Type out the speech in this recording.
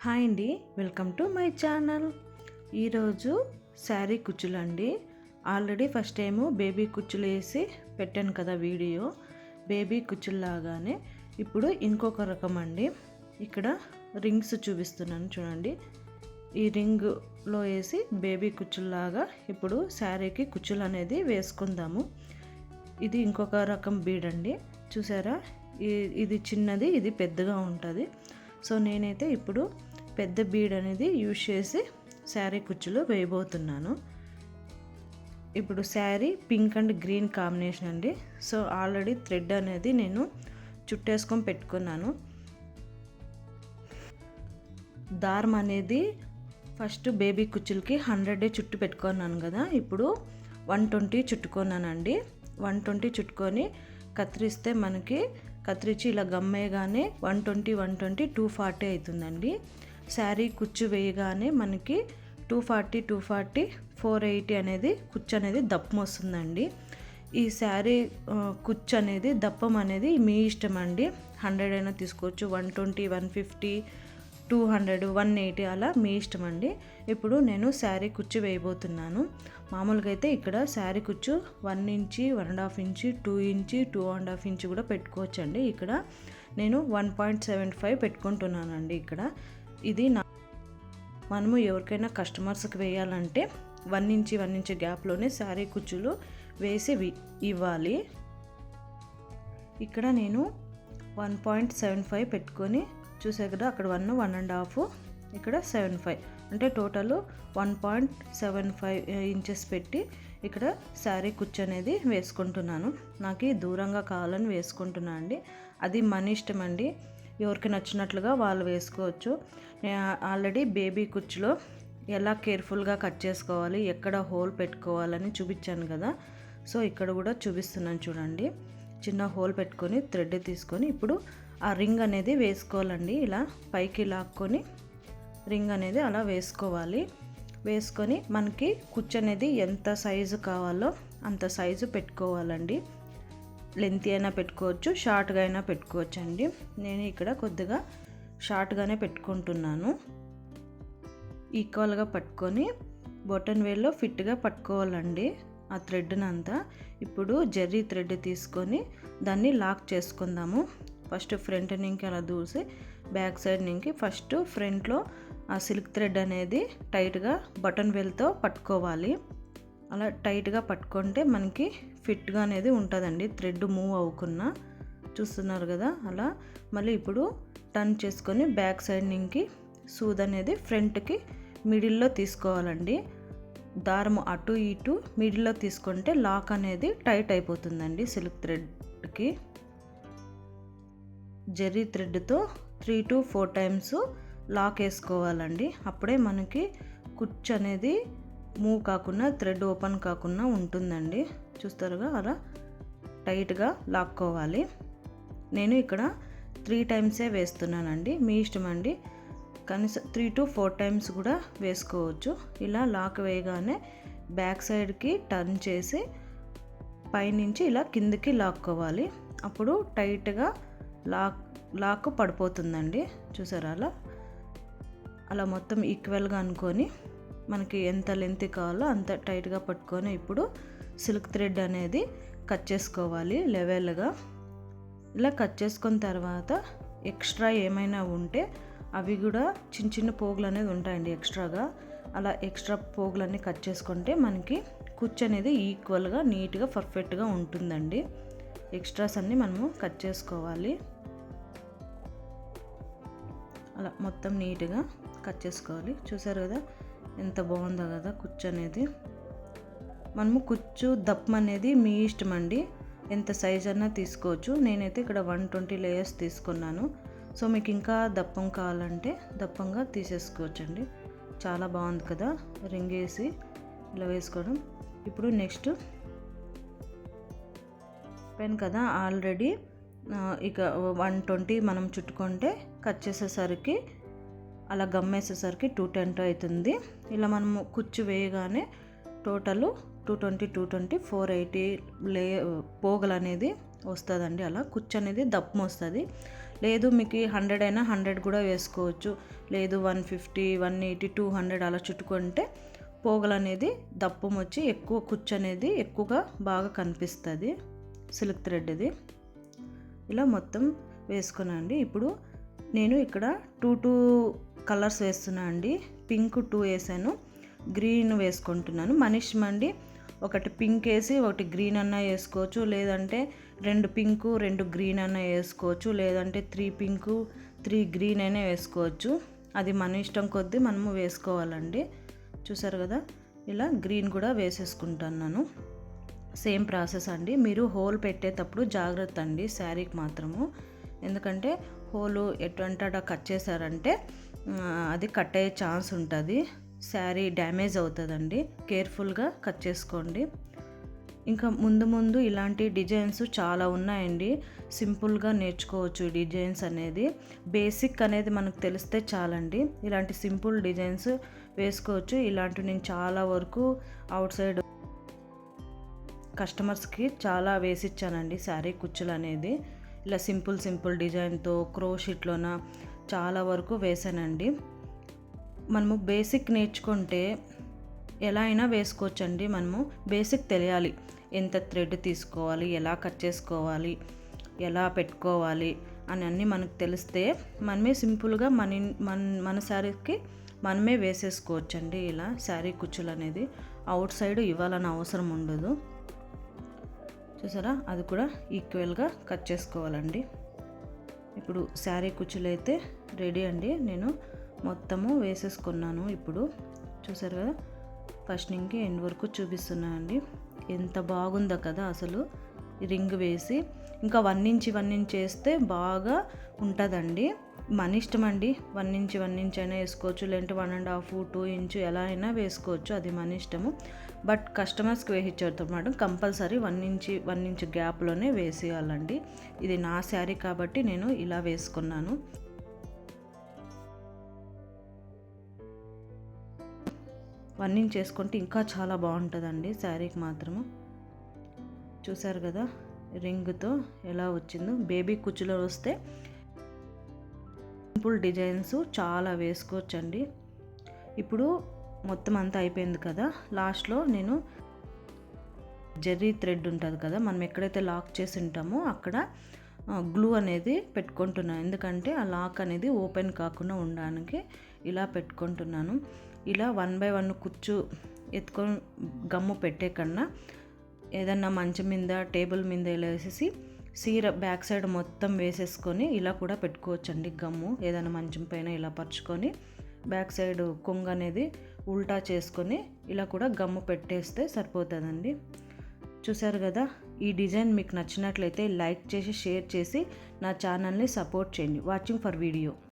Hi అండి, welcome to my channel. ఈరోజు శారీ కుచ్చులు అండి. ఆల్రెడీ ఫస్ట్ టైము బేబీ కుచ్చులు వేసి పెట్టాను కదా వీడియో. బేబీ కుచ్చుల్లాగానే ఇప్పుడు ఇంకొక రకం అండి. ఇక్కడ రింగ్స్ చూపిస్తున్నాను చూడండి. ఈ రింగ్లో వేసి బేబీ కుచ్చుల్లాగా ఇప్పుడు శారీకి కుచ్చులు అనేది వేసుకుందాము. ఇది ఇంకొక రకం బీడ్ అండి. చూసారా, ఇది చిన్నది, ఇది పెద్దగా ఉంటుంది. సో నేనైతే ఇప్పుడు పెద్ద బీడ్ అనేది యూజ్ చేసి శారీ కుచ్చులు వేయబోతున్నాను. ఇప్పుడు sari pink and green combination అండి. సో ఆల్రెడీ థ్రెడ్ అనేది నేను చుట్టేసుకొని పెట్టుకున్నాను. దారం అనేది ఫస్ట్ బేబీ కుచ్చులకి 100 చుట్టు పెట్టుకున్నాను కదా, ఇప్పుడు 120 చుట్టుకున్నానండి. 120 చుట్టుకొని కత్తిరిస్తే మనకి కత్తిరించి ఇలా గమ్మేయగానే 120 240 అవుతుందండి. శారీ కుచ్చు వేయగానే మనకి 240 480 అనేది కుచ్చు అనేది దప్పం వస్తుందండి. ఈ శారీ కుచ్చు అనేది దప్పం అనేది మీ ఇష్టం అండి. 100 అయినా తీసుకోవచ్చు, 120 150 200 180 అలా మీ ఇష్టం అండి. ఇప్పుడు నేను శారీ కుచ్చు వేయబోతున్నాను. మామూలుగా అయితే ఇక్కడ శారీ కుచ్చు 1 ఇంచి 1.5 ఇంచి 2 ఇంచి 2.5 ఇంచి కూడా పెట్టుకోవచ్చు అండి. ఇక్కడ నేను 1.75 పెట్టుకుంటున్నానండి. ఇక్కడ ఇది మనము ఎవరికైనా కస్టమర్స్కి వేయాలంటే 1 ఇంచి గ్యాప్లోనే శారీ కుచ్చులు వేసి ఇవ్వాలి. ఇక్కడ నేను 1.75 పెట్టుకొని చూసే కదా, అక్కడ 1 1.5 ఇక్కడ 75 అంటే టోటల్ 1.75 ఇంచెస్ పెట్టి ఇక్కడ శారీ కుచ్చు అనేది వేసుకుంటున్నాను. నాకు దూరంగా కావాలని వేసుకుంటున్నాను అండి. అది మన ఇష్టం అండి, ఎవరికి నచ్చినట్లుగా వాళ్ళు వేసుకోవచ్చు. నేను ఆల్రెడీ బేబీ కుచ్చులో ఎలా కేర్ఫుల్గా కట్ చేసుకోవాలి, ఎక్కడ హోల్ పెట్టుకోవాలని చూపించాను కదా. సో ఇక్కడ కూడా చూపిస్తున్నాను చూడండి. చిన్న హోల్ పెట్టుకొని థ్రెడ్ తీసుకొని ఇప్పుడు ఆ రింగ్ అనేది వేసుకోవాలండి. ఇలా పైకి లాక్కొని రింగ్ అనేది అలా వేసుకోవాలి. వేసుకొని మనకి కుచ్చు అనేది ఎంత సైజు కావాలో అంత సైజు పెట్టుకోవాలండి. లెంత్ అయినా పెట్టుకోవచ్చు, షార్ట్గా అయినా పెట్టుకోవచ్చు అండి. నేను ఇక్కడ కొద్దిగా షార్ట్గానే పెట్టుకుంటున్నాను. ఈక్వల్గా పట్టుకొని బొటన్ వేల్లో ఫిట్గా పట్టుకోవాలండి ఆ థ్రెడ్ని అంతా. ఇప్పుడు జెర్రీ థ్రెడ్ తీసుకొని దాన్ని లాక్ చేసుకుందాము. ఫస్ట్ ఫ్రంట్ నుంచి అలా దూసి బ్యాక్ సైడ్ నుంచి ఫస్ట్ ఫ్రంట్లో ఆ సిల్క్ థ్రెడ్ అనేది టైట్గా బటన్ వేల్తో పట్టుకోవాలి. అలా టైట్గా పట్టుకుంటే మనకి ఫిట్గా అనేది ఉంటుందండి, థ్రెడ్ మూవ్ అవ్వకుండా. చూస్తున్నారు కదా అలా. మళ్ళీ ఇప్పుడు టర్న్ చేసుకొని బ్యాక్ సైడ్ నుంచి సూద్ అనేది ఫ్రంట్కి మిడిల్లో తీసుకోవాలండి. దారం అటు ఇటు మిడిల్లో తీసుకుంటే లాక్ అనేది టైట్ అయిపోతుందండి సిల్క్ థ్రెడ్కి. జెర్రీ థ్రెడ్తో 3 to 4 టైమ్స్ లాక్ వేసుకోవాలండి. అప్పుడే మనకి కుచ్చు అనేది మూవ్ కాకుండా థ్రెడ్ ఓపెన్ కాకుండా ఉంటుందండి. చూస్తారుగా అలా టైట్గా లాక్కోవాలి. నేను ఇక్కడ 3 టైమ్సే వేస్తున్నానండి, మీ ఇష్టం అండి. కనీసం 3 to 4 టైమ్స్ కూడా వేసుకోవచ్చు. ఇలా లాక్ వేయగానే బ్యాక్ సైడ్కి టర్న్ చేసి పైనుంచి ఇలా కిందికి లాక్కోవాలి. అప్పుడు టైట్గా లాక్ పడిపోతుందండి. చూసారా అలా. అలా మొత్తం ఈక్వల్గా అనుకొని మనకి ఎంత లెంత్ కావాలో అంత టైట్గా పట్టుకొని ఇప్పుడు సిల్క్ థ్రెడ్ అనేది కట్ చేసుకోవాలి లెవెల్గా. ఇలా కట్ చేసుకున్న తర్వాత ఎక్స్ట్రా ఏమైనా ఉంటే అవి కూడా చిన్న పోగులు అనేది ఉంటాయండి ఎక్స్ట్రాగా. అలా ఎక్స్ట్రా పోగులన్నీ కట్ చేసుకుంటే మనకి కుచ్చు అనేది ఈక్వల్గా నీట్గా పర్ఫెక్ట్గా ఉంటుందండి. ఎక్స్ట్రాస్ అన్నీ మనము కట్ చేసుకోవాలి. అలా మొత్తం నీట్గా కట్ చేసుకోవాలి. చూసారు కదా ఎంత బాగుందో కదా కుచ్చు అనేది. మనము కుచ్చు దప్పం అనేది మీ ఇష్టం అండి, ఎంత సైజ్ అన్నా తీసుకోవచ్చు. నేనైతే ఇక్కడ 120 లేయర్స్ తీసుకున్నాను. సో మీకు ఇంకా దప్పం కావాలంటే దప్పంగా తీసేసుకోవచ్చండి. చాలా బాగుంది కదా రింగ్ వేసి ఇలా వేసుకోవడం. ఇప్పుడు నెక్స్ట్ పెన్ కదా, ఆల్రెడీ ఇక 120 మనం చుట్టుకుంటే కట్ చేసేసరికి అలా గమ్మేసేసరికి 210 అవుతుంది. ఇలా మనము కుచ్చు వేయగానే టోటల్ 220 480 పోగలు అనేది వస్తుందండి. అలా కుచ్చు అనేది దప్పం వస్తుంది. లేదు మీకు 100 అయినా 100 కూడా వేసుకోవచ్చు. లేదు 150, 180, 200 అలా చుట్టుకుంటే పోగలు అనేది దప్పం వచ్చి ఎక్కువ కుచ్చు అనేది ఎక్కువగా బాగా కనిపిస్తుంది సిల్క్ థ్రెడ్ ఇది. ఇలా మొత్తం వేసుకున్నానండి. ఇప్పుడు నేను ఇక్కడ 2 కలర్స్ వేస్తున్నా అండి. పింక్ 2 వేసాను, గ్రీన్ వేసుకుంటున్నాను. మన ఇష్టం అండి, ఒకటి పింక్ వేసి ఒకటి గ్రీన్ అన్నా వేసుకోవచ్చు, లేదంటే 2 పింక్ 2 గ్రీన్ అన్నా వేసుకోవచ్చు, లేదంటే 3 పింక్ 3 గ్రీన్ అయినా వేసుకోవచ్చు. అది మన ఇష్టం కొద్దీ మనము వేసుకోవాలండి. చూసారు కదా, ఇలా గ్రీన్ కూడా వేసేసుకుంటున్నాను. సేమ్ ప్రాసెస్ అండి. మీరు హోల్ పెట్టేటప్పుడు జాగ్రత్త అండి శారీకి మాత్రము. ఎందుకంటే హోలు ఎటువంటి కట్ చేశారంటే అది కట్ అయ్యే ఛాన్స్ ఉంటుంది, శారీ డ్యామేజ్ అవుతుందండి. కేర్ఫుల్గా కట్ చేసుకోండి. ఇంకా ముందు ఇలాంటి డిజైన్స్ చాలా ఉన్నాయండి. సింపుల్గా నేర్చుకోవచ్చు ఈ డిజైన్స్ అనేది. బేసిక్ అనేది మనకు తెలిస్తే చాలండి, ఇలాంటి సింపుల్ డిజైన్స్ వేసుకోవచ్చు. ఇలాంటివి నేను చాలా వరకు అవుట్ సైడ్ కస్టమర్స్కి చాలా వేసిచ్చానండి శారీ కుచ్చులు అనేది. ఇలా సింపుల్ డిజైన్తో క్రోషిట్లోన చాలా వరకు వేసానండి. మనము బేసిక్ నేర్చుకుంటే ఎలా అయినా వేసుకోవచ్చండి. మనము బేసిక్ తెలియాలి, ఎంత థ్రెడ్ తీసుకోవాలి, ఎలా కట్ చేసుకోవాలి, ఎలా పెట్టుకోవాలి అని అన్నీ మనకు తెలిస్తే మనమే సింపుల్గా మన శారీకి మనమే వేసేసుకోవచ్చండి. ఇలా శారీ కుచ్చులు అనేది అవుట్ సైడ్ ఇవ్వాలని అవసరం ఉండదు. చూసారా, అది కూడా ఈక్వల్గా కట్ చేసుకోవాలండి. ఇప్పుడు శారీ కుచ్చులు అయితే రెడీ అండి. నేను మొత్తము వేసేసుకున్నాను. ఇప్పుడు చూసారు కదా, ఫస్ట్ నుంచి ఎండ్ వరకు చూపిస్తున్నాను అండి. ఎంత బాగుందో కదా అసలు. రింగ్ వేసి ఇంకా 1 ఇంచ్ వేస్తే బాగా ఉంటుందండి. మన ఇష్టం అండి, 1 ఇంచ్ అయినా వేసుకోవచ్చు, లేదంటే 1.5, 2 ఇంచ్ ఎలా అయినా వేసుకోవచ్చు, అది మన ఇష్టము. బట్ కస్టమర్స్కి వేయించారు మేడం, కంపల్సరీ 1 ఇంచ్ గ్యాప్లోనే వేసేయాలండి. ఇది నా శారీ కాబట్టి నేను ఇలా వేసుకున్నాను. వన్ ఇంచ్ వేసుకుంటే ఇంకా చాలా బాగుంటుందండి శారీకి మాత్రము. చూసారు కదా రింగ్తో ఎలా వచ్చిందో. బేబీ కుచ్చులో వస్తే సింపుల్ డిజైన్స్ చాలా వేసుకోవచ్చండి. ఇప్పుడు మొత్తం అంతా అయిపోయింది కదా, లాస్ట్లో నేను జెర్రీ థ్రెడ్ ఉంటుంది కదా, మనం ఎక్కడైతే లాక్ చేసి ఉంటామో అక్కడ గ్లూ అనేది పెట్టుకుంటున్నాను. ఎందుకంటే ఆ లాక్ అనేది ఓపెన్ కాకుండా ఉండడానికి ఇలా పెట్టుకుంటున్నాను. ఇలా 1 by 1 కుచ్చు ఎత్తుకొని గమ్ము పెట్టే కన్నా ఏదన్నా మంచం మీద టేబుల్ మీద ఇలా వేసేసి సీర బ్యాక్ సైడ్ మొత్తం వేసేసుకొని ఇలా కూడా పెట్టుకోవచ్చండి. గమ్ము ఏదైనా మంచం పైన ఇలా పరుచుకొని బ్యాక్ సైడ్ కొంగు అనేది ఉల్టా చేసుకొని ఇలా కూడా గమ్ము పెట్టేస్తే సరిపోతుందండి. చూసారు కదా, ఈ డిజైన్ మీకు నచ్చినట్లయితే లైక్ చేసి షేర్ చేసి నా ఛానల్ని సపోర్ట్ చేయండి. Watching for video.